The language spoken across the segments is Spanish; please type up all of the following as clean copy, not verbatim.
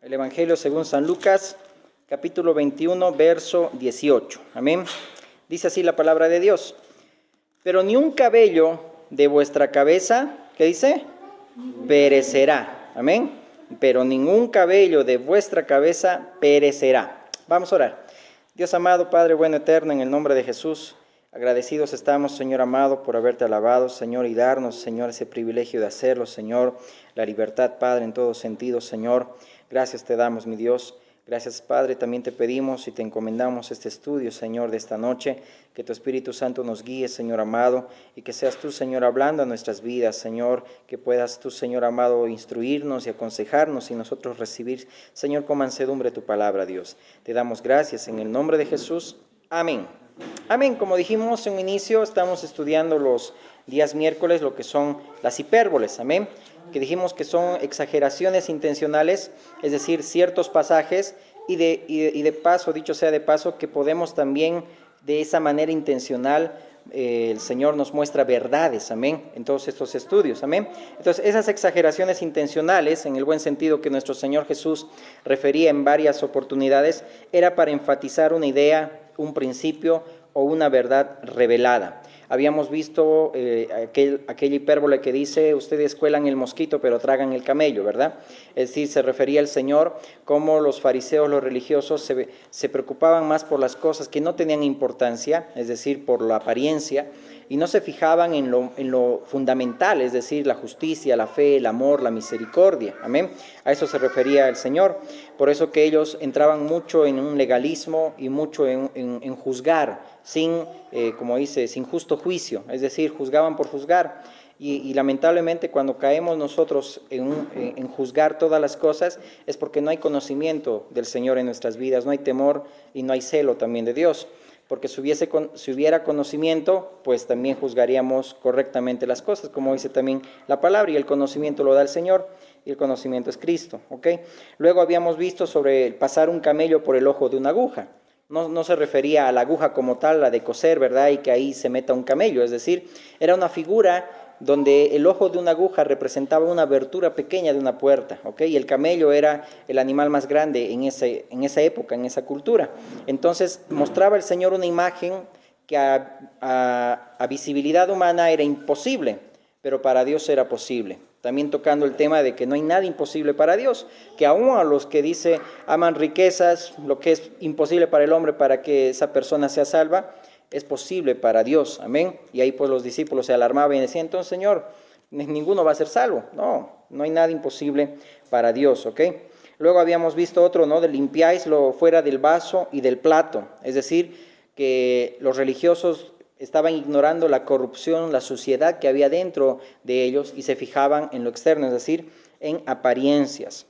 El Evangelio según San Lucas, capítulo 21, verso 18. Amén. Dice así la palabra de Dios. Pero ni un cabello de vuestra cabeza, ¿qué dice? Perecerá. Amén. Pero ningún cabello de vuestra cabeza perecerá. Vamos a orar. Dios amado, Padre bueno eterno, en el nombre de Jesús, agradecidos estamos, Señor amado, por haberte alabado, Señor, y darnos, Señor, ese privilegio de hacerlo, Señor, la libertad, Padre, en todos sentidos, Señor. Gracias te damos, mi Dios. Gracias, Padre, también te pedimos y te encomendamos este estudio, Señor, de esta noche, que tu Espíritu Santo nos guíe, Señor amado, y que seas tú, Señor, hablando a nuestras vidas, Señor, que puedas tú, Señor amado, instruirnos y aconsejarnos y nosotros recibir, Señor, con mansedumbre tu palabra, Dios. Te damos gracias en el nombre de Jesús. Amén. Amén. Como dijimos en un inicio, estamos estudiando los días miércoles lo que son las hipérboles. Amén. Que dijimos que son exageraciones intencionales, es decir, ciertos pasajes y de paso, dicho sea de paso, que podemos también de esa manera intencional, el Señor nos muestra verdades, amén, en todos estos estudios, amén. Entonces, esas exageraciones intencionales, en el buen sentido que nuestro Señor Jesús refería en varias oportunidades, era para enfatizar una idea, un principio o una verdad revelada. Habíamos visto aquella hipérbole que dice, ustedes cuelan el mosquito pero tragan el camello, ¿verdad? Es decir, se refería al Señor como los fariseos, los religiosos, se preocupaban más por las cosas que no tenían importancia, es decir, por la apariencia, y no se fijaban en lo fundamental, es decir, la justicia, la fe, el amor, la misericordia, amén. A eso se refería el Señor. Por eso que ellos entraban mucho en un legalismo y mucho en juzgar, como dice, sin justo juicio, es decir, juzgaban por juzgar. Y lamentablemente cuando caemos nosotros en juzgar todas las cosas es porque no hay conocimiento del Señor en nuestras vidas, no hay temor y no hay celo también de Dios. Porque si hubiera conocimiento, pues también juzgaríamos correctamente las cosas, como dice también la palabra, y el conocimiento lo da el Señor, y el conocimiento es Cristo, ¿ok? Luego habíamos visto sobre pasar un camello por el ojo de una aguja. No se refería a la aguja como tal, la de coser, ¿verdad? Y que ahí se meta un camello, es decir, era una figura donde el ojo de una aguja representaba una abertura pequeña de una puerta, ¿ok? Y el camello era el animal más grande en esa época, en esa cultura. Entonces mostraba el Señor una imagen que a visibilidad humana era imposible, pero para Dios era posible. También tocando el tema de que no hay nada imposible para Dios, que aún a los que dice aman riquezas, lo que es imposible para el hombre para que esa persona sea salva, es posible para Dios, amén. Y ahí pues los discípulos se alarmaban y decían, entonces Señor, ninguno va a ser salvo. No hay nada imposible para Dios, ¿ok? Luego habíamos visto otro, ¿no? De limpiáislo fuera del vaso y del plato, es decir, que los religiosos estaban ignorando la corrupción, la suciedad que había dentro de ellos y se fijaban en lo externo, es decir, en apariencias.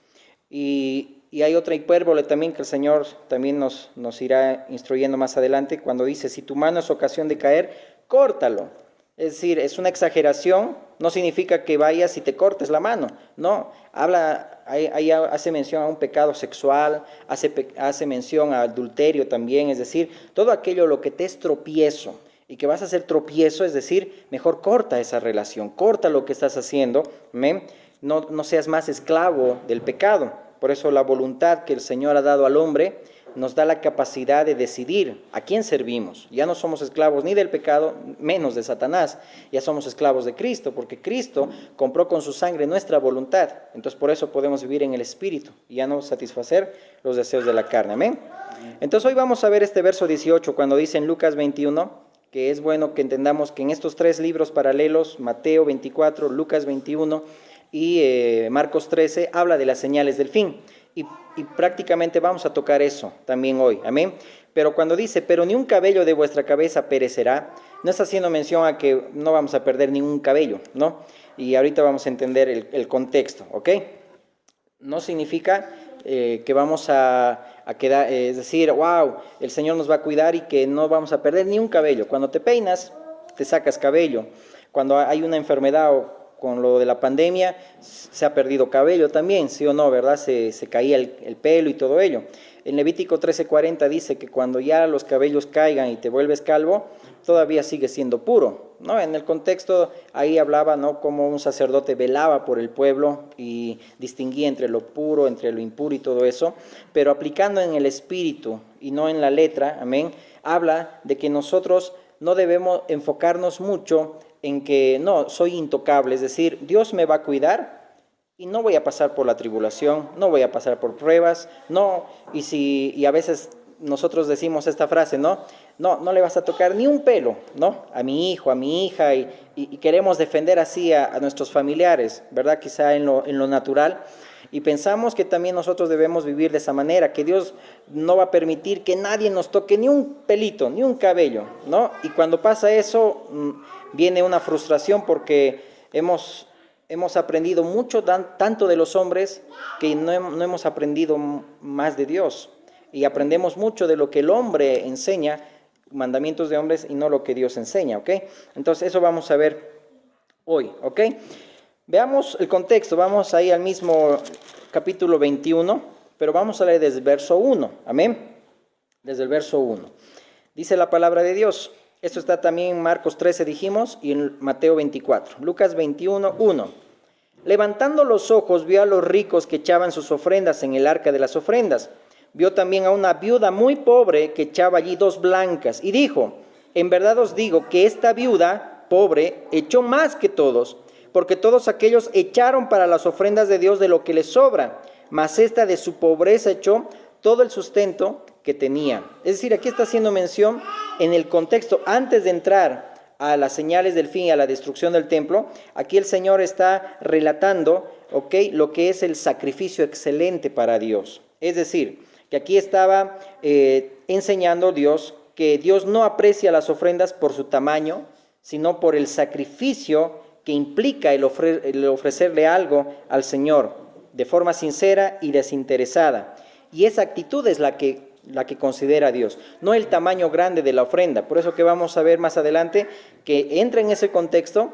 Y hay otra hipérbole también que el Señor también nos irá instruyendo más adelante cuando dice, si tu mano es ocasión de caer, córtalo. Es decir, es una exageración, no significa que vayas y te cortes la mano, no, ahí hace mención a un pecado sexual, hace mención a adulterio también, es decir, todo aquello lo que te es tropiezo y que vas a hacer tropiezo, es decir, mejor corta esa relación, corta lo que estás haciendo, ¿me? No seas más esclavo del pecado. Por eso la voluntad que el Señor ha dado al hombre nos da la capacidad de decidir a quién servimos. Ya no somos esclavos ni del pecado, menos de Satanás. Ya somos esclavos de Cristo, porque Cristo compró con su sangre nuestra voluntad. Entonces por eso podemos vivir en el Espíritu y ya no satisfacer los deseos de la carne. Amén. Entonces hoy vamos a ver este verso 18 cuando dice en Lucas 21, que es bueno que entendamos que en estos tres libros paralelos, Mateo 24, Lucas 21 y Marcos 13, habla de las señales del fin. Y prácticamente vamos a tocar eso también hoy, amén. Pero cuando dice, pero ni un cabello de vuestra cabeza perecerá, no está haciendo mención a que no vamos a perder ningún cabello, ¿no? Y ahorita vamos a entender el contexto, ¿ok? No significa que vamos a quedar, es decir, wow, el Señor nos va a cuidar y que no vamos a perder ni un cabello. Cuando te peinas, te sacas cabello. Cuando hay una enfermedad o con lo de la pandemia se ha perdido cabello también, ¿sí o no, verdad? Se caía el pelo y todo ello. En Levítico 13:40 dice que cuando ya los cabellos caigan y te vuelves calvo, todavía sigue siendo puro, ¿no? En el contexto ahí hablaba, ¿no?, como un sacerdote velaba por el pueblo y distinguía entre lo puro, entre lo impuro y todo eso, pero aplicando en el espíritu y no en la letra, amén, habla de que nosotros no debemos enfocarnos mucho en que no, soy intocable, es decir, Dios me va a cuidar y no voy a pasar por la tribulación, no voy a pasar por pruebas, no, y a veces nosotros decimos esta frase, ¿no? No le vas a tocar ni un pelo, ¿no? A mi hijo, a mi hija, y queremos defender así a nuestros familiares, ¿verdad? Quizá en lo natural, y pensamos que también nosotros debemos vivir de esa manera, que Dios no va a permitir que nadie nos toque ni un pelito, ni un cabello, ¿no? Y cuando pasa eso, viene una frustración porque hemos aprendido mucho tanto de los hombres que no hemos aprendido más de Dios. Y aprendemos mucho de lo que el hombre enseña, mandamientos de hombres, y no lo que Dios enseña, ¿ok? Entonces eso vamos a ver hoy, ¿ok? Veamos el contexto, vamos ahí al mismo capítulo 21, pero vamos a leer desde el verso 1, amén. Desde el verso 1. Dice la palabra de Dios. Esto está también en Marcos 13, dijimos, y en Mateo 24. Lucas 21, 1. Levantando los ojos, vio a los ricos que echaban sus ofrendas en el arca de las ofrendas. Vio también a una viuda muy pobre que echaba allí 2 blancas, y dijo: en verdad os digo que esta viuda pobre echó más que todos, porque todos aquellos echaron para las ofrendas de Dios de lo que les sobra, mas esta de su pobreza echó todo el sustento que tenía. Es decir, aquí está haciendo mención en el contexto, antes de entrar a las señales del fin y a la destrucción del templo, aquí el Señor está relatando, ¿ok?, lo que es el sacrificio excelente para Dios. Es decir, que aquí estaba enseñando Dios que Dios no aprecia las ofrendas por su tamaño, sino por el sacrificio que implica el ofrecerle algo al Señor de forma sincera y desinteresada. Y esa actitud es la que considera Dios, no el tamaño grande de la ofrenda. Por eso que vamos a ver más adelante que entra en ese contexto,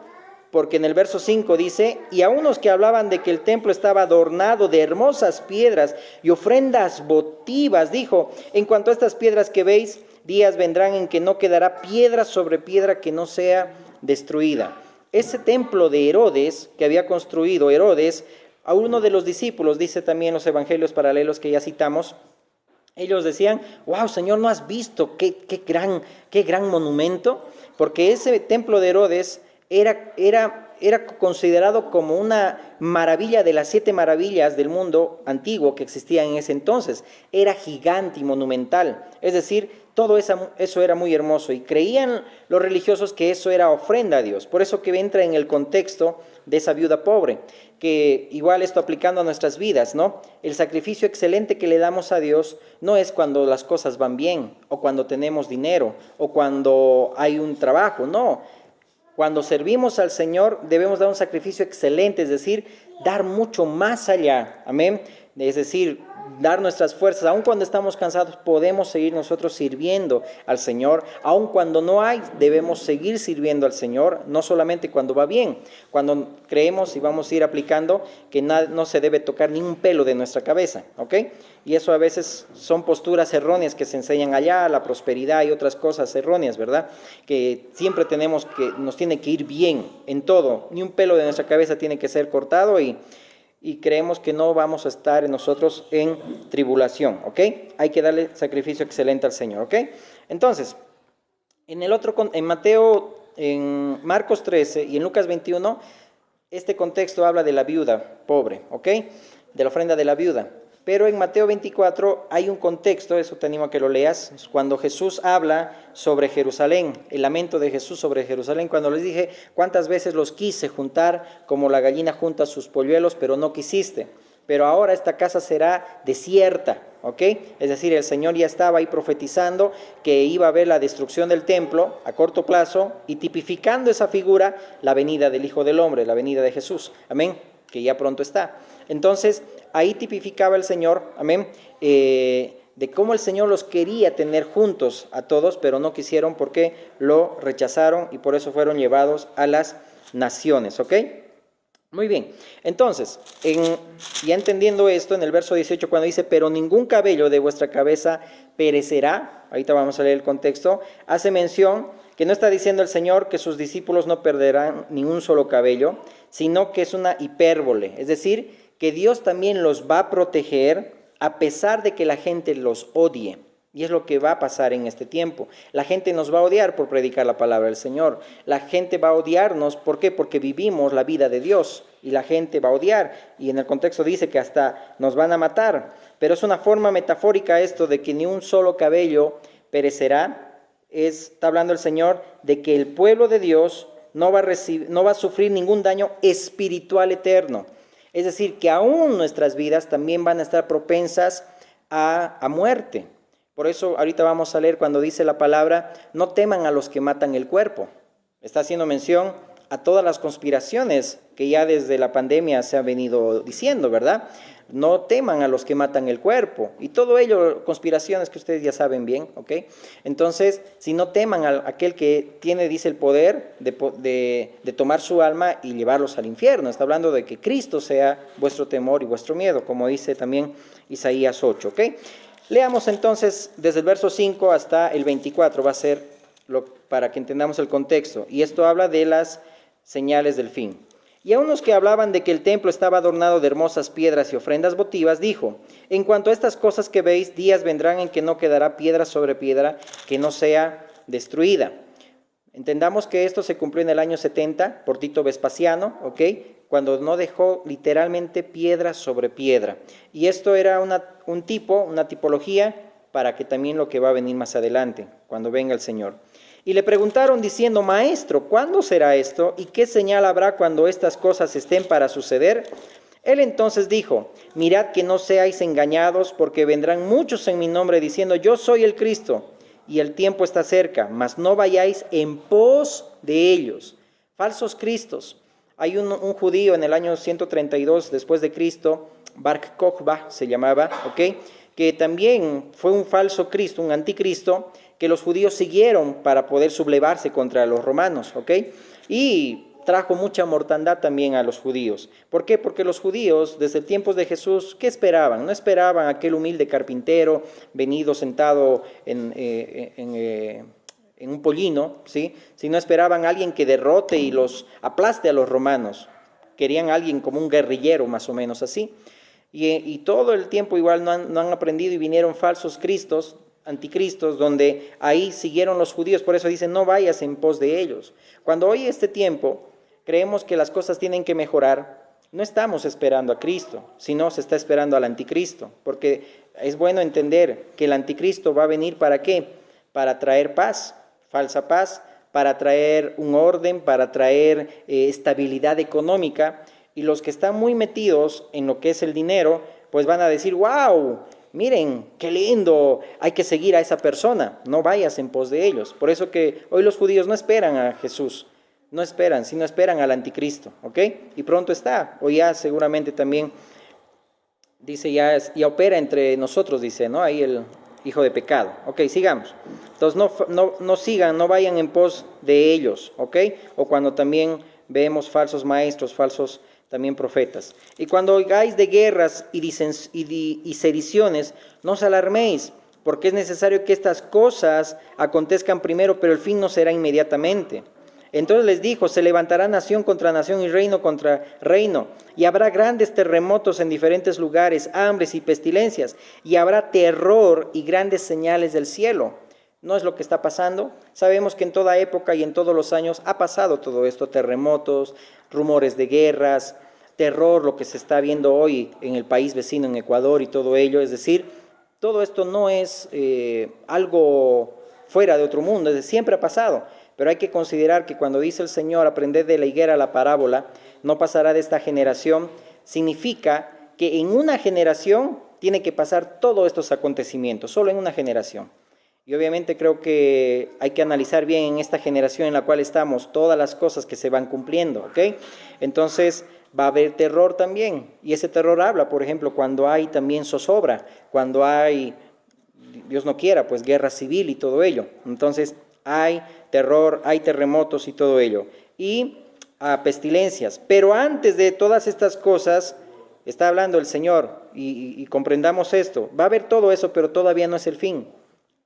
porque en el verso 5 dice: y a unos que hablaban de que el templo estaba adornado de hermosas piedras y ofrendas votivas, dijo: en cuanto a estas piedras que veis, días vendrán en que no quedará piedra sobre piedra que no sea destruida. Ese templo de Herodes, que había construido Herodes, a uno de los discípulos, dice también los evangelios paralelos que ya citamos, ellos decían: wow, Señor, ¿no has visto qué gran monumento? Porque ese templo de Herodes era considerado como una maravilla de las 7 maravillas del mundo antiguo que existían en ese entonces. Era gigante y monumental. Es decir, todo eso era muy hermoso, y creían los religiosos que eso era ofrenda a Dios. Por eso que entra en el contexto de esa viuda pobre, que igual esto aplicando a nuestras vidas, ¿no? El sacrificio excelente que le damos a Dios no es cuando las cosas van bien, o cuando tenemos dinero, o cuando hay un trabajo, no. Cuando servimos al Señor debemos dar un sacrificio excelente, es decir, dar mucho más allá, amén. Es decir, dar nuestras fuerzas, aun cuando estamos cansados podemos seguir nosotros sirviendo al Señor, aun cuando no hay, debemos seguir sirviendo al Señor, no solamente cuando va bien, cuando creemos y vamos a ir aplicando que no se debe tocar ni un pelo de nuestra cabeza, ¿ok? Y eso a veces son posturas erróneas que se enseñan allá, la prosperidad y otras cosas erróneas, ¿verdad? Que siempre nos tiene que ir bien en todo, ni un pelo de nuestra cabeza tiene que ser cortado, y creemos que no vamos a estar nosotros en tribulación, ¿ok? Hay que darle sacrificio excelente al Señor, ¿ok? Entonces, en Mateo, en Marcos 13 y en Lucas 21, este contexto habla de la viuda pobre, ¿ok? De la ofrenda de la viuda. Pero en Mateo 24 hay un contexto, eso te animo a que lo leas, cuando Jesús habla sobre Jerusalén, el lamento de Jesús sobre Jerusalén, cuando les dije: cuántas veces los quise juntar como la gallina junta sus polluelos, pero no quisiste. Pero ahora esta casa será desierta, ¿ok? Es decir, el Señor ya estaba ahí profetizando que iba a haber la destrucción del templo a corto plazo, y tipificando esa figura, la venida del Hijo del Hombre, la venida de Jesús, amén, que ya pronto está. Entonces, ahí tipificaba el Señor, amén, de cómo el Señor los quería tener juntos a todos, pero no quisieron porque lo rechazaron y por eso fueron llevados a las naciones, ¿ok? Muy bien, entonces, ya entendiendo esto, en el verso 18 cuando dice, pero ningún cabello de vuestra cabeza perecerá, ahorita vamos a leer el contexto, hace mención que no está diciendo el Señor que sus discípulos no perderán ni un solo cabello, sino que es una hipérbole, es decir, que Dios también los va a proteger a pesar de que la gente los odie. Y es lo que va a pasar en este tiempo. La gente nos va a odiar por predicar la palabra del Señor. La gente va a odiarnos, ¿por qué? Porque vivimos la vida de Dios. Y la gente va a odiar. Y en el contexto dice que hasta nos van a matar. Pero es una forma metafórica esto de que ni un solo cabello perecerá. Está hablando el Señor de que el pueblo de Dios no va a sufrir ningún daño espiritual eterno. Es decir, que aún nuestras vidas también van a estar propensas a muerte. Por eso ahorita vamos a leer cuando dice la palabra, no teman a los que matan el cuerpo. Está haciendo mención a todas las conspiraciones que ya desde la pandemia se han venido diciendo, ¿verdad? No teman a los que matan el cuerpo. Y todo ello, conspiraciones que ustedes ya saben bien, ¿ok? Entonces, si no teman a aquel que tiene, dice, el poder de tomar su alma y llevarlos al infierno. Está hablando de que Cristo sea vuestro temor y vuestro miedo, como dice también Isaías 8, ¿ok? Leamos entonces desde el verso 5 hasta el 24, va a ser para que entendamos el contexto. Y esto habla de las señales del fin. Y a unos que hablaban de que el templo estaba adornado de hermosas piedras y ofrendas votivas, dijo, en cuanto a estas cosas que veis, días vendrán en que no quedará piedra sobre piedra que no sea destruida. Entendamos que esto se cumplió en el año 70 por Tito Vespasiano, ¿ok? Cuando no dejó literalmente piedra sobre piedra. Y esto era una tipología para que también lo que va a venir más adelante, cuando venga el Señor. Y le preguntaron diciendo, Maestro, ¿cuándo será esto? ¿Y qué señal habrá cuando estas cosas estén para suceder? Él entonces dijo, mirad que no seáis engañados, porque vendrán muchos en mi nombre diciendo, yo soy el Cristo, y el tiempo está cerca, mas no vayáis en pos de ellos. Falsos cristos. Hay un judío en el año 132 después de Cristo, Bar Kokhba se llamaba, ¿ok? Que también fue un falso Cristo, un anticristo, que los judíos siguieron para poder sublevarse contra los romanos, ¿ok? Y trajo mucha mortandad también a los judíos. ¿Por qué? Porque los judíos, desde el tiempo de Jesús, ¿qué esperaban? No esperaban a aquel humilde carpintero venido sentado en un pollino, ¿sí? Sino esperaban a alguien que derrote y los aplaste a los romanos. Querían a alguien como un guerrillero, más o menos así. Y todo el tiempo igual no han aprendido y vinieron falsos cristos, anticristos, donde ahí siguieron los judíos. Por eso dicen, no vayas en pos de ellos. Cuando hoy este tiempo creemos que las cosas tienen que mejorar, no estamos esperando a Cristo, sino se está esperando al anticristo, porque es bueno entender que el anticristo va a venir ¿para qué? Para traer paz, falsa paz, para traer un orden, para traer estabilidad económica, y los que están muy metidos en lo que es el dinero, pues van a decir, wow, miren, qué lindo, hay que seguir a esa persona, no vayas en pos de ellos. Por eso que hoy los judíos no esperan a Jesús, no esperan, sino esperan al anticristo, ¿ok? Y pronto está, o ya seguramente también, dice, ya opera entre nosotros, dice, ¿no? Ahí el hijo de pecado. Ok, sigamos. Entonces no sigan, no vayan en pos de ellos, ¿ok? O cuando también vemos falsos maestros, falsos también profetas. Y cuando oigáis de guerras y sediciones, no os alarméis, porque es necesario que estas cosas acontezcan primero, pero el fin no será inmediatamente. Entonces les dijo, se levantará nación contra nación y reino contra reino, y habrá grandes terremotos en diferentes lugares, hambres y pestilencias, y habrá terror y grandes señales del cielo. ¿No es lo que está pasando? Sabemos que en toda época y en todos los años ha pasado todo esto, terremotos, rumores de guerras, terror, lo que se está viendo hoy en el país vecino, en Ecuador y todo ello. Es decir, todo esto no es algo fuera de otro mundo, es decir, siempre ha pasado. Pero hay que considerar que cuando dice el Señor, aprended de la higuera la parábola, no pasará de esta generación, significa que en una generación tiene que pasar todos estos acontecimientos, solo en una generación. Y obviamente creo que hay que analizar bien en esta generación en la cual estamos todas las cosas que se van cumpliendo, ¿ok? Entonces va a haber terror también, y ese terror habla, por ejemplo, cuando hay también zozobra, cuando hay, Dios no quiera, pues guerra civil y todo ello. Entonces hay terror, hay terremotos y todo ello. Y a pestilencias. Pero antes de todas estas cosas, está hablando el Señor, y comprendamos esto, va a haber todo eso, pero todavía no es el fin.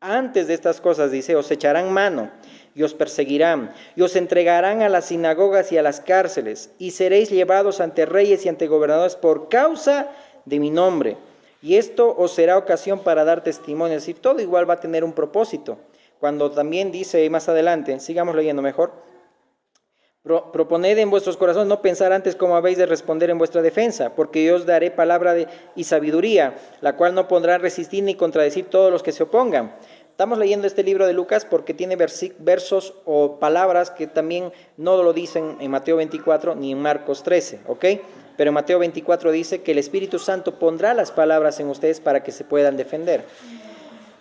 Antes de estas cosas, dice, os echarán mano y os perseguirán, y os entregarán a las sinagogas y a las cárceles, y seréis llevados ante reyes y ante gobernadores por causa de mi nombre. Y esto os será ocasión para dar testimonio. Es decir, todo igual va a tener un propósito. Cuando también dice más adelante, sigamos leyendo mejor, proponed en vuestros corazones no pensar antes cómo habéis de responder en vuestra defensa, porque yo os daré palabra y sabiduría, la cual no podrán resistir ni contradecir todos los que se opongan. Estamos leyendo este libro de Lucas porque tiene versos o palabras que también no lo dicen en Mateo 24 ni en Marcos 13, ¿ok? Pero en Mateo 24 dice que el Espíritu Santo pondrá las palabras en ustedes para que se puedan defender.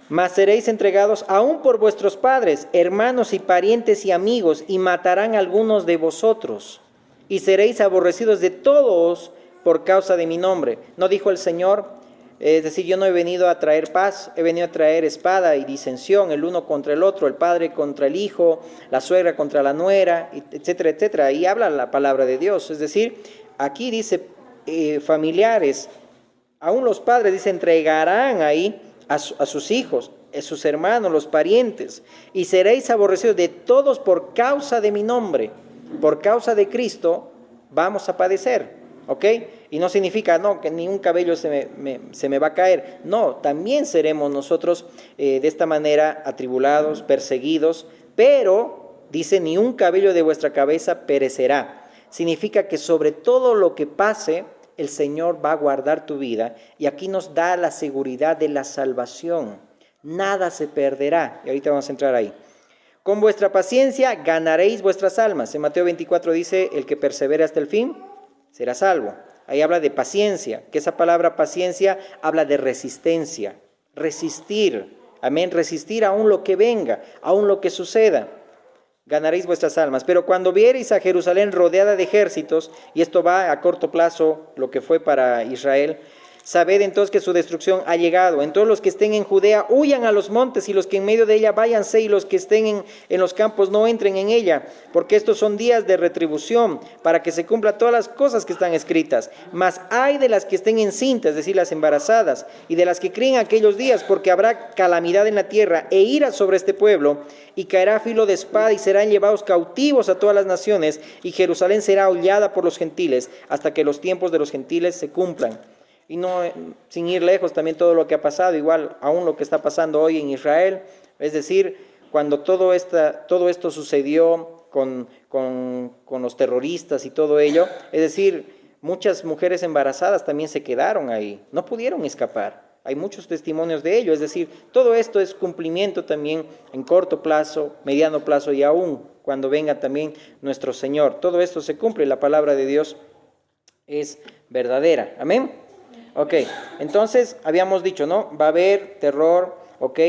Mas seréis entregados aún por vuestros padres, hermanos y parientes y amigos, y matarán a algunos de vosotros, y seréis aborrecidos de todos por causa de mi nombre. ¿No dijo el Señor? Es decir, yo no he venido a traer paz, he venido a traer espada y disensión, el uno contra el otro, el padre contra el hijo, la suegra contra la nuera, etcétera, etcétera. Ahí habla la palabra de Dios. Es decir, aquí dice familiares, aún los padres, dice, entregarán ahí a sus hijos, a sus hermanos, los parientes, y seréis aborrecidos de todos por causa de mi nombre. Por causa de Cristo vamos a padecer, ¿ok? Y no significa, no, que ni un cabello se me va a caer. No, también seremos nosotros de esta manera atribulados, perseguidos, pero, dice, ni un cabello de vuestra cabeza perecerá. Significa que sobre todo lo que pase, el Señor va a guardar tu vida, y aquí nos da la seguridad de la salvación. Nada se perderá, y ahorita vamos a entrar ahí. Con vuestra paciencia ganaréis vuestras almas. En Mateo 24 dice, el que persevere hasta el fin será salvo. Ahí habla de paciencia, que esa palabra paciencia habla de resistencia, resistir, amén, resistir aún lo que venga, aún lo que suceda. Ganaréis vuestras almas. Pero cuando viereis a Jerusalén rodeada de ejércitos, y esto va a corto plazo, lo que fue para Israel, sabed entonces que su destrucción ha llegado. Entonces los que estén en Judea huyan a los montes, y los que en medio de ella váyanse, y los que estén en los campos no entren en ella, porque estos son días de retribución, para que se cumplan todas las cosas que están escritas. Mas hay de las que estén encintas, es decir, las embarazadas, y de las que críen aquellos días, porque habrá calamidad en la tierra e ira sobre este pueblo, y caerá filo de espada, y serán llevados cautivos a todas las naciones, y Jerusalén será hollada por los gentiles, hasta que los tiempos de los gentiles se cumplan. Y no, sin ir lejos, también todo lo que ha pasado, igual aún lo que está pasando hoy en Israel. Es decir, cuando todo esto sucedió con los terroristas y todo ello, es decir, muchas mujeres embarazadas también se quedaron ahí, no pudieron escapar. Hay muchos testimonios de ello, es decir, todo esto es cumplimiento también en corto plazo, mediano plazo y aún cuando venga también nuestro Señor. Todo esto se cumple, la palabra de Dios es verdadera. Amén. Ok, entonces habíamos dicho, ¿no? Va a haber terror, ok,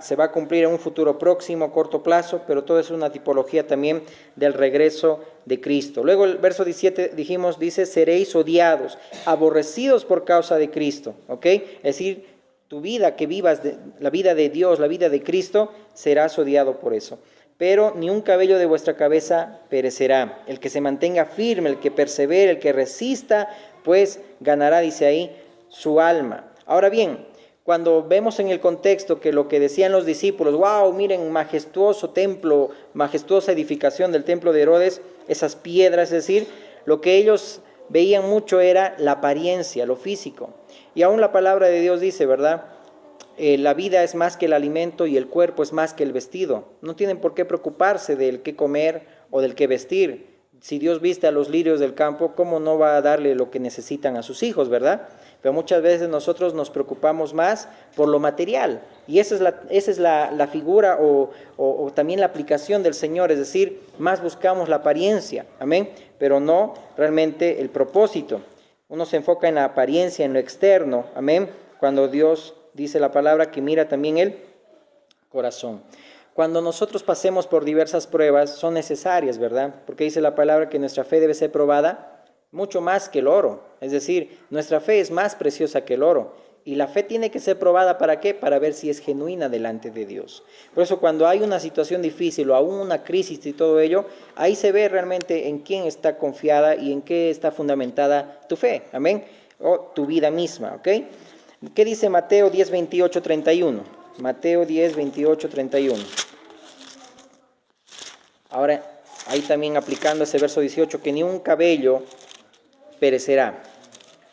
se va a cumplir en un futuro próximo, corto plazo, pero todo es una tipología también del regreso de Cristo. Luego el verso 17 dijimos, dice, seréis odiados, aborrecidos por causa de Cristo, ok, es decir, tu vida que vivas, la vida de Dios, la vida de Cristo, serás odiado por eso. Pero ni un cabello de vuestra cabeza perecerá. El que se mantenga firme, el que persevere, el que resista, pues ganará, dice ahí, su alma. Ahora bien, cuando vemos en el contexto que lo que decían los discípulos, wow, miren, majestuoso templo, majestuosa edificación del templo de Herodes, esas piedras, es decir, lo que ellos veían mucho era la apariencia, lo físico. Y aún la palabra de Dios dice, ¿verdad? La vida es más que el alimento y el cuerpo es más que el vestido. No tienen por qué preocuparse del qué comer o del qué vestir. Si Dios viste a los lirios del campo, ¿cómo no va a darle lo que necesitan a sus hijos, verdad? Pero muchas veces nosotros nos preocupamos más por lo material. Y esa es la figura o también la aplicación del Señor. Es decir, más buscamos la apariencia, amén, pero no realmente el propósito. Uno se enfoca en la apariencia, en lo externo, amén, cuando Dios dice la palabra que mira también el corazón. Cuando nosotros pasemos por diversas pruebas, son necesarias, ¿verdad? Porque dice la palabra que nuestra fe debe ser probada mucho más que el oro. Es decir, nuestra fe es más preciosa que el oro. Y la fe tiene que ser probada, ¿para qué? Para ver si es genuina delante de Dios. Por eso cuando hay una situación difícil o aún una crisis y todo ello, ahí se ve realmente en quién está confiada y en qué está fundamentada tu fe. Amén. O tu vida misma, ¿ok? ¿Qué dice Mateo 10, 28, 31? Mateo 10, 28, 31. Ahora, ahí también aplicando ese verso 18, que ni un cabello perecerá.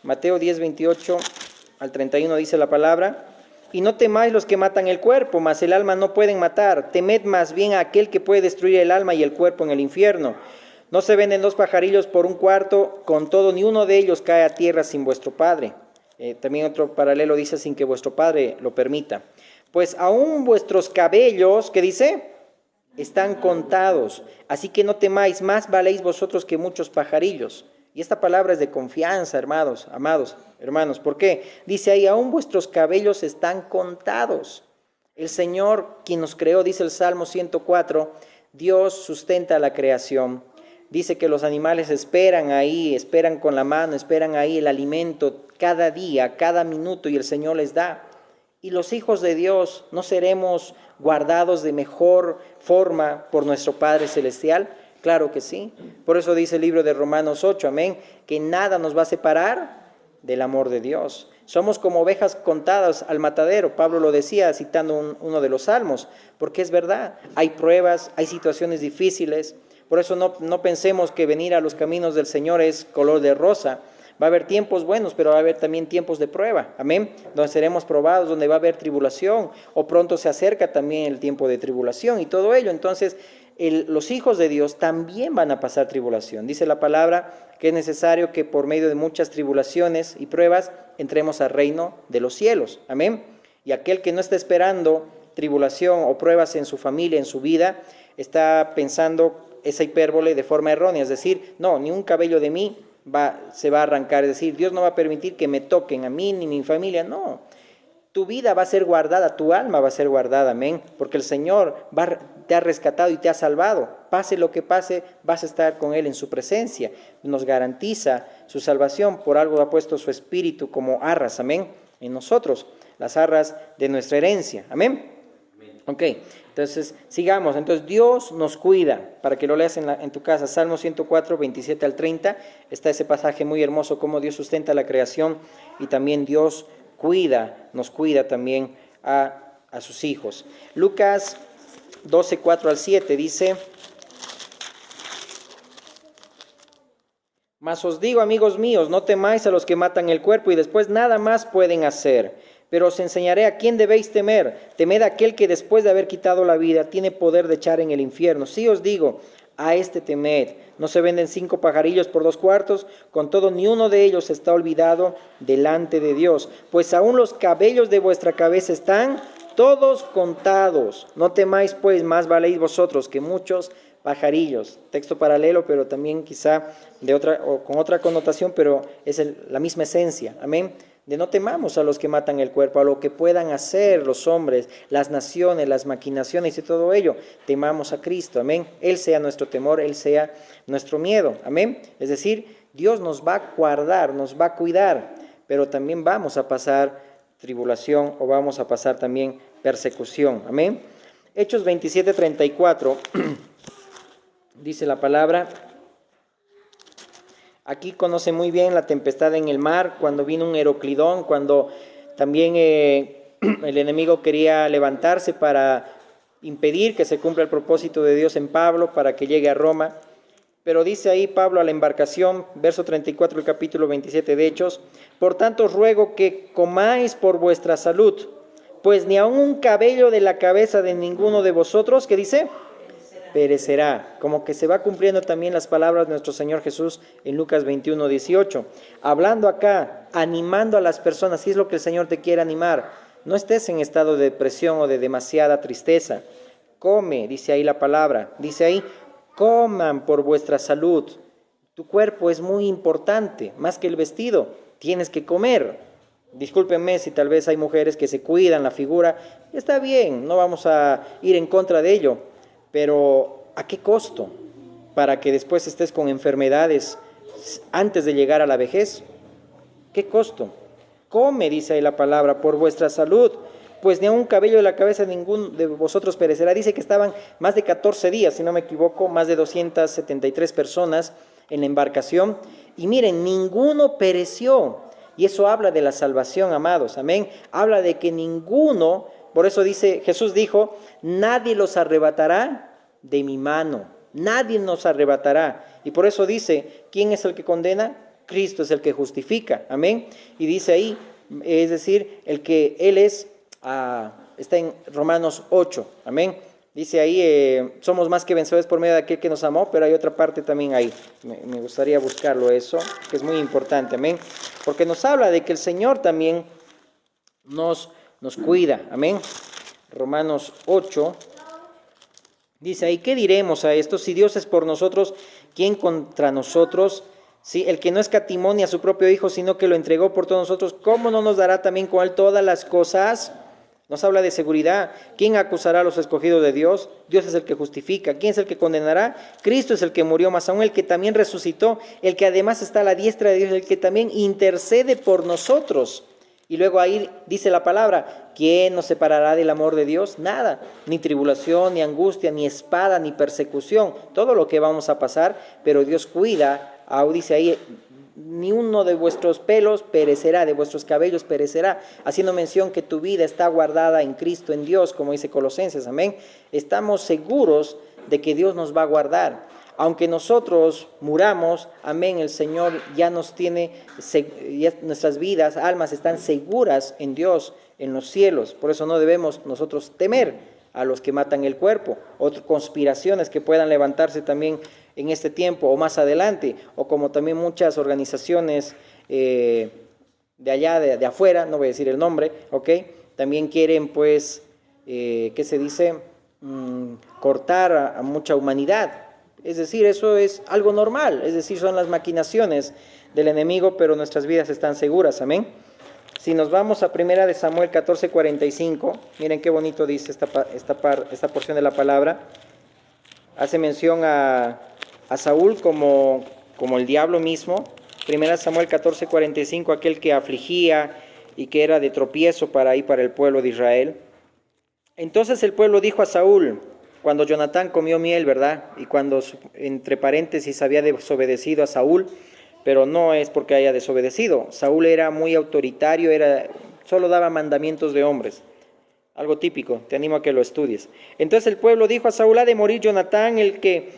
Mateo 10, 28 al 31 dice la palabra: y no temáis los que matan el cuerpo, mas el alma no pueden matar. Temed más bien a aquel que puede destruir el alma y el cuerpo en el infierno. No se venden 2 pajarillos por un cuarto, con todo ni uno de ellos cae a tierra sin vuestro Padre. También otro paralelo dice: sin que vuestro Padre lo permita. Pues aún vuestros cabellos, ¿qué dice? Están contados. Así que no temáis, más valéis vosotros que muchos pajarillos. Y esta palabra es de confianza, hermanos, amados hermanos. ¿Por qué? Dice ahí: aún vuestros cabellos están contados. El Señor, quien nos creó, dice el Salmo 104, Dios sustenta la creación. Dice que los animales esperan ahí, esperan con la mano, esperan ahí el alimento cada día, cada minuto, y el Señor les da. Y los hijos de Dios, ¿no seremos guardados de mejor forma por nuestro Padre Celestial? Claro que sí. Por eso dice el libro de Romanos 8, amén, que nada nos va a separar del amor de Dios. Somos como ovejas contadas al matadero. Pablo lo decía citando uno de los salmos, porque es verdad. Hay pruebas, hay situaciones difíciles. Por eso no pensemos que venir a los caminos del Señor es color de rosa. Va a haber tiempos buenos, pero va a haber también tiempos de prueba, amén, donde seremos probados, donde va a haber tribulación, o pronto se acerca también el tiempo de tribulación y todo ello. Entonces, los hijos de Dios también van a pasar tribulación. Dice la palabra que es necesario que por medio de muchas tribulaciones y pruebas entremos al reino de los cielos, amén. Y aquel que no está esperando tribulación o pruebas en su familia, en su vida, está pensando esa hipérbole de forma errónea, es decir, no, ni un cabello de mí se va a arrancar, es decir, Dios no va a permitir que me toquen a mí ni mi familia, no. Tu vida va a ser guardada, tu alma va a ser guardada, amén, porque el Señor te ha rescatado y te ha salvado. Pase lo que pase, vas a estar con Él en su presencia. Nos garantiza su salvación, por algo ha puesto su espíritu como arras, amén, en nosotros, las arras de nuestra herencia, amén. Ok, entonces sigamos. Entonces Dios nos cuida, para que lo leas en tu casa, Salmo 104, 27 al 30, está ese pasaje muy hermoso, cómo Dios sustenta la creación y también Dios nos cuida también a sus hijos. Lucas 12, 4 al 7 dice: mas os digo, amigos míos, no temáis a los que matan el cuerpo y después nada más pueden hacer. Pero os enseñaré a quién debéis temer. Temed a aquel que después de haber quitado la vida tiene poder de echar en el infierno. Sí os digo, a este temed. No se venden 5 pajarillos por 2 cuartos, con todo ni uno de ellos está olvidado delante de Dios. Pues aún los cabellos de vuestra cabeza están todos contados. No temáis pues, más valéis vosotros que muchos pajarillos. Texto paralelo, pero también quizá con otra connotación, pero es la misma esencia. Amén. De no temamos a los que matan el cuerpo, a lo que puedan hacer los hombres, las naciones, las maquinaciones y todo ello. Temamos a Cristo, amén. Él sea nuestro temor, Él sea nuestro miedo, amén. Es decir, Dios nos va a guardar, nos va a cuidar, pero también vamos a pasar tribulación o vamos a pasar también persecución, amén. Hechos 27, 34, dice la palabra. Aquí conoce muy bien la tempestad en el mar, cuando vino un Heroclidón, cuando también el enemigo quería levantarse para impedir que se cumpla el propósito de Dios en Pablo, para que llegue a Roma. Pero dice ahí Pablo a la embarcación, verso 34 del capítulo 27 de Hechos: por tanto os ruego que comáis por vuestra salud, pues ni aun un cabello de la cabeza de ninguno de vosotros, ¿qué dice? Perecerá. Como que se va cumpliendo también las palabras de nuestro Señor Jesús en Lucas 21, 18. Hablando acá, animando a las personas, si es lo que el Señor te quiere animar. No estés en estado de depresión o de demasiada tristeza. Come, dice ahí la palabra. Dice ahí, coman por vuestra salud. Tu cuerpo es muy importante, más que el vestido. Tienes que comer. Discúlpenme si tal vez hay mujeres que se cuidan la figura. Está bien, no vamos a ir en contra de ello. Pero ¿a qué costo? Para que después estés con enfermedades antes de llegar a la vejez. ¿Qué costo? Come, dice ahí la palabra, por vuestra salud, pues ni a un cabello de la cabeza de ninguno de vosotros perecerá. Dice que estaban más de 14 días, si no me equivoco, más de 273 personas en la embarcación. Y miren, ninguno pereció. Y eso habla de la salvación, amados, amén. Habla de que ninguno, por eso dice, Jesús dijo, nadie los arrebatará de mi mano. Nadie nos arrebatará. Y por eso dice, ¿quién es el que condena? Cristo es el que justifica, amén. Y dice ahí, es decir, el que Él es, está en Romanos 8, amén. Dice ahí, somos más que vencedores por medio de aquel que nos amó, pero hay otra parte también ahí. Me gustaría buscarlo eso, que es muy importante, amén. Porque nos habla de que el Señor también nos cuida, amén. Romanos 8, dice ahí, ¿qué diremos a esto? Si Dios es por nosotros, ¿quién contra nosotros? Sí, el que no escatimó ni a su propio Hijo, sino que lo entregó por todos nosotros, ¿cómo no nos dará también con Él todas las cosas? Nos habla de seguridad. ¿Quién acusará a los escogidos de Dios? Dios es el que justifica. ¿Quién es el que condenará? Cristo es el que murió, más aún el que también resucitó, el que además está a la diestra de Dios, el que también intercede por nosotros. Y luego ahí dice la palabra, ¿quién nos separará del amor de Dios? Nada, ni tribulación, ni angustia, ni espada, ni persecución, todo lo que vamos a pasar, pero Dios cuida. Dice ahí, ni uno de vuestros pelos perecerá, de vuestros cabellos perecerá, haciendo mención que tu vida está guardada en Cristo, en Dios, como dice Colosenses, amén. Estamos seguros de que Dios nos va a guardar. Aunque nosotros muramos, amén, el Señor ya nos tiene, ya nuestras vidas, almas están seguras en Dios, en los cielos. Por eso no debemos nosotros temer a los que matan el cuerpo, otras conspiraciones que puedan levantarse también en este tiempo o más adelante, o como también muchas organizaciones de allá, de afuera, no voy a decir el nombre, ¿ok? También quieren, pues, ¿qué se dice? Cortar a mucha humanidad. Es decir, eso es algo normal, es decir, son las maquinaciones del enemigo, pero nuestras vidas están seguras, amén. Si nos vamos a 1 de Samuel 14:45, miren qué bonito dice esta porción de la palabra. Hace mención a Saúl como el diablo mismo. 1 Samuel 14:45, aquel que afligía y que era de tropiezo para el pueblo de Israel. Entonces el pueblo dijo a Saúl, cuando Jonatán comió miel, ¿verdad? Y cuando, entre paréntesis, había desobedecido a Saúl, pero no es porque haya desobedecido. Saúl era muy autoritario, solo daba mandamientos de hombres. Algo típico, te animo a que lo estudies. Entonces el pueblo dijo a Saúl, ha de morir Jonatán, el que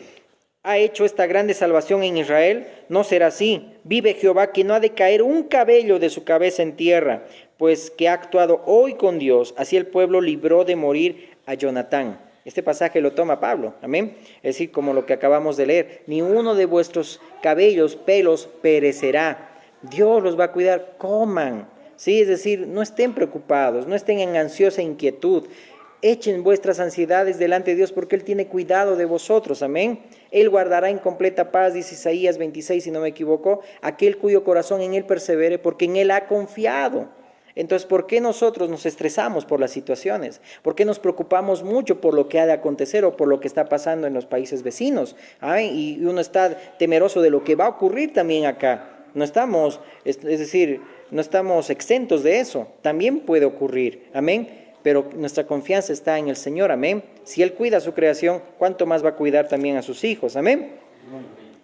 ha hecho esta grande salvación en Israel. No será así. Vive Jehová, que no ha de caer un cabello de su cabeza en tierra, pues que ha actuado hoy con Dios. Así el pueblo libró de morir a Jonatán. Este pasaje lo toma Pablo, amén. Es decir, como lo que acabamos de leer, ni uno de vuestros cabellos, pelos, perecerá. Dios los va a cuidar, coman. Sí, es decir, no estén preocupados, no estén en ansiosa inquietud. Echen vuestras ansiedades delante de Dios porque Él tiene cuidado de vosotros, amén. Él guardará en completa paz, dice Isaías 26, si no me equivoco, aquel cuyo corazón en Él persevere porque en Él ha confiado. Entonces, ¿por qué nosotros nos estresamos por las situaciones? ¿Por qué nos preocupamos mucho por lo que ha de acontecer o por lo que está pasando en los países vecinos? Y uno está temeroso de lo que va a ocurrir también acá. No estamos, es decir, no estamos exentos de eso. También puede ocurrir, amén. Pero nuestra confianza está en el Señor, amén. Si Él cuida a su creación, ¿cuánto más va a cuidar también a sus hijos? Amén.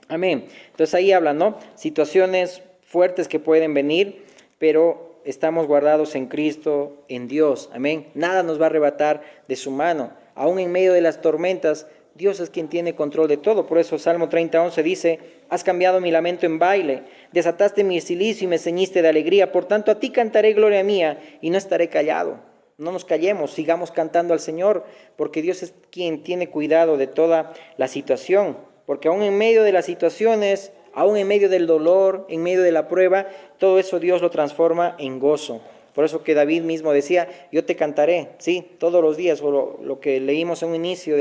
Amén. Entonces ahí hablan, ¿no? Situaciones fuertes que pueden venir, pero estamos guardados en Cristo, en Dios, amén. Nada nos va a arrebatar de su mano. Aún en medio de las tormentas, Dios es quien tiene control de todo. Por eso Salmo 30:11 dice, has cambiado mi lamento en baile, desataste mi cilicio y me ceñiste de alegría. Por tanto, a ti cantaré gloria mía y no estaré callado. No nos callemos, sigamos cantando al Señor, porque Dios es quien tiene cuidado de toda la situación. Porque aún en medio de las situaciones, aún en medio del dolor, en medio de la prueba, todo eso Dios lo transforma en gozo. Por eso que David mismo decía, yo te cantaré, sí, todos los días, o lo que leímos en un inicio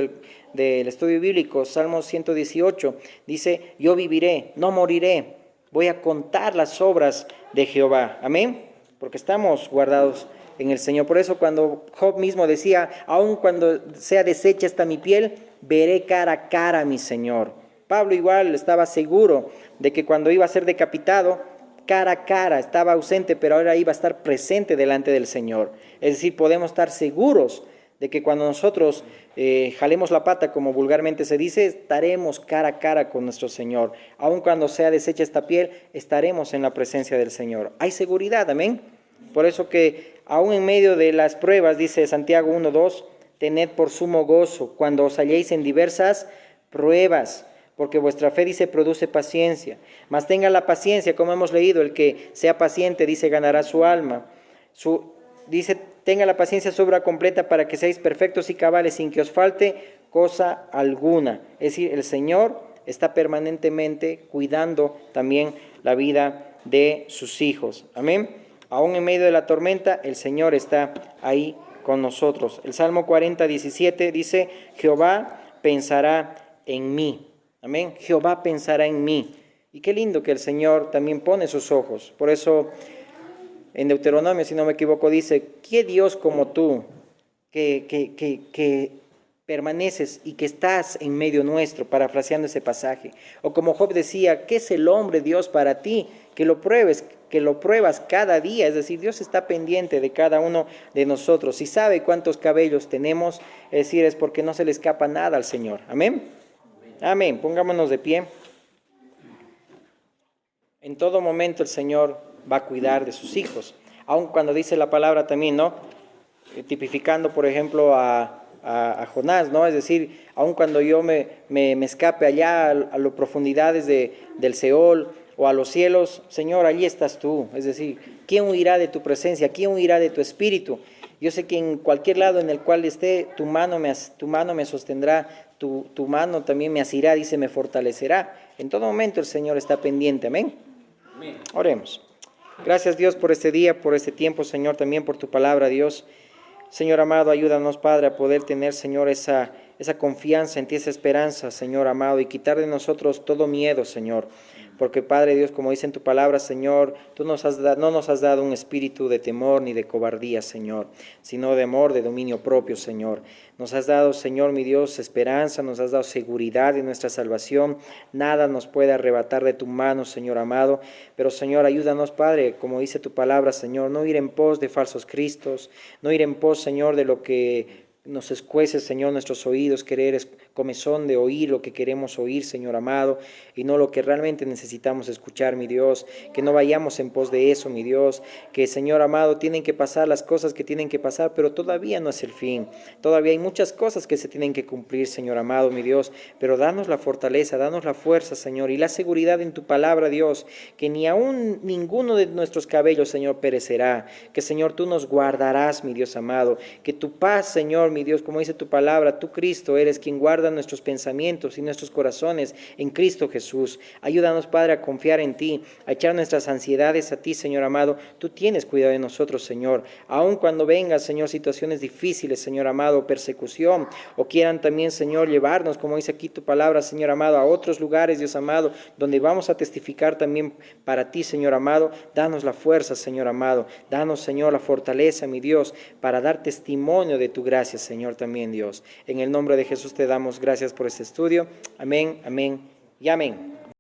del estudio bíblico, Salmo 118, dice, yo viviré, no moriré, voy a contar las obras de Jehová. Amén, porque estamos guardados en el Señor. Por eso cuando Job mismo decía, aun cuando sea deshecha esta mi piel, veré cara a cara a mi Señor. Pablo igual estaba seguro de que cuando iba a ser decapitado, cara a cara, estaba ausente, pero ahora iba a estar presente delante del Señor. Es decir, podemos estar seguros de que cuando nosotros jalemos la pata, como vulgarmente se dice, estaremos cara a cara con nuestro Señor. Aun cuando sea deshecha esta piel, estaremos en la presencia del Señor. Hay seguridad, amén. Por eso que aún en medio de las pruebas, dice Santiago 1:2, tened por sumo gozo cuando os halléis en diversas pruebas, porque vuestra fe, dice, produce paciencia. Mas tenga la paciencia, como hemos leído, el que sea paciente, dice, ganará su alma. Dice, tenga la paciencia sobra completa para que seáis perfectos y cabales, sin que os falte cosa alguna. Es decir, el Señor está permanentemente cuidando también la vida de sus hijos. Amén. Aún en medio de la tormenta, el Señor está ahí con nosotros. El Salmo 40:17 dice, Jehová pensará en mí. Amén. Jehová pensará en mí. Y qué lindo que el Señor también pone sus ojos. Por eso en Deuteronomio, si no me equivoco, dice, ¿qué Dios como tú que permaneces y que estás en medio nuestro? Parafraseando ese pasaje. O como Job decía, ¿qué es el hombre, Dios, para ti? Que lo pruebas cada día. Es decir, Dios está pendiente de cada uno de nosotros. Si sabe cuántos cabellos tenemos, es decir, es porque no se le escapa nada al Señor. Amén. Amén. Pongámonos de pie. En todo momento el Señor va a cuidar de sus hijos. Aun cuando dice la palabra también, ¿no? Tipificando, por ejemplo, a Jonás, ¿no? Es decir, aun cuando yo me escape allá a las profundidades del Seol o a los cielos, Señor, allí estás tú. Es decir, ¿quién huirá de tu presencia? ¿Quién huirá de tu espíritu? Yo sé que en cualquier lado en el cual esté, tu mano me sostendrá, tu mano también me asirá, dice, me fortalecerá. En todo momento el Señor está pendiente, amén. Amén. Oremos. Gracias, Dios, por este día, por este tiempo, Señor, también por tu palabra, Dios. Señor amado, ayúdanos, Padre, a poder tener, Señor, esa confianza en ti, esa esperanza, Señor amado, y quitar de nosotros todo miedo, Señor. Porque, Padre Dios, como dice en tu palabra, Señor, tú no nos has dado un espíritu de temor ni de cobardía, Señor, sino de amor, de dominio propio, Señor. Nos has dado, Señor, mi Dios, esperanza, nos has dado seguridad en nuestra salvación. Nada nos puede arrebatar de tu mano, Señor amado. Pero, Señor, ayúdanos, Padre, como dice tu palabra, Señor, no ir en pos de falsos cristos, no ir en pos, Señor, de lo que nos escuece, Señor, nuestros oídos, querer es comezón de oír lo que queremos oír, Señor amado, y no lo que realmente necesitamos escuchar, mi Dios. Que no vayamos en pos de eso, mi Dios. Que, Señor amado, tienen que pasar las cosas que tienen que pasar, pero todavía no es el fin. Todavía hay muchas cosas que se tienen que cumplir, Señor amado, mi Dios. Pero danos la fortaleza, danos la fuerza, Señor, y la seguridad en tu palabra, Dios, que ni aún ninguno de nuestros cabellos, Señor, perecerá. Que, Señor, tú nos guardarás, mi Dios amado. Que tu paz, Señor, mi Dios, como dice tu palabra, tú, Cristo, eres quien guarda nuestros pensamientos y nuestros corazones en Cristo Jesús. Ayúdanos, Padre, a confiar en ti, a echar nuestras ansiedades a ti, Señor amado. Tú tienes cuidado de nosotros, Señor. Aun cuando vengan, Señor, situaciones difíciles, Señor amado, persecución, o quieran también, Señor, llevarnos, como dice aquí tu palabra, Señor amado, a otros lugares, Dios amado, donde vamos a testificar también para ti, Señor amado. Danos la fuerza, Señor amado. Danos, Señor, la fortaleza, mi Dios, para dar testimonio de tu gracia, Señor, también, Dios. En el nombre de Jesús te damos gracias por este estudio. Amén, amén y amén.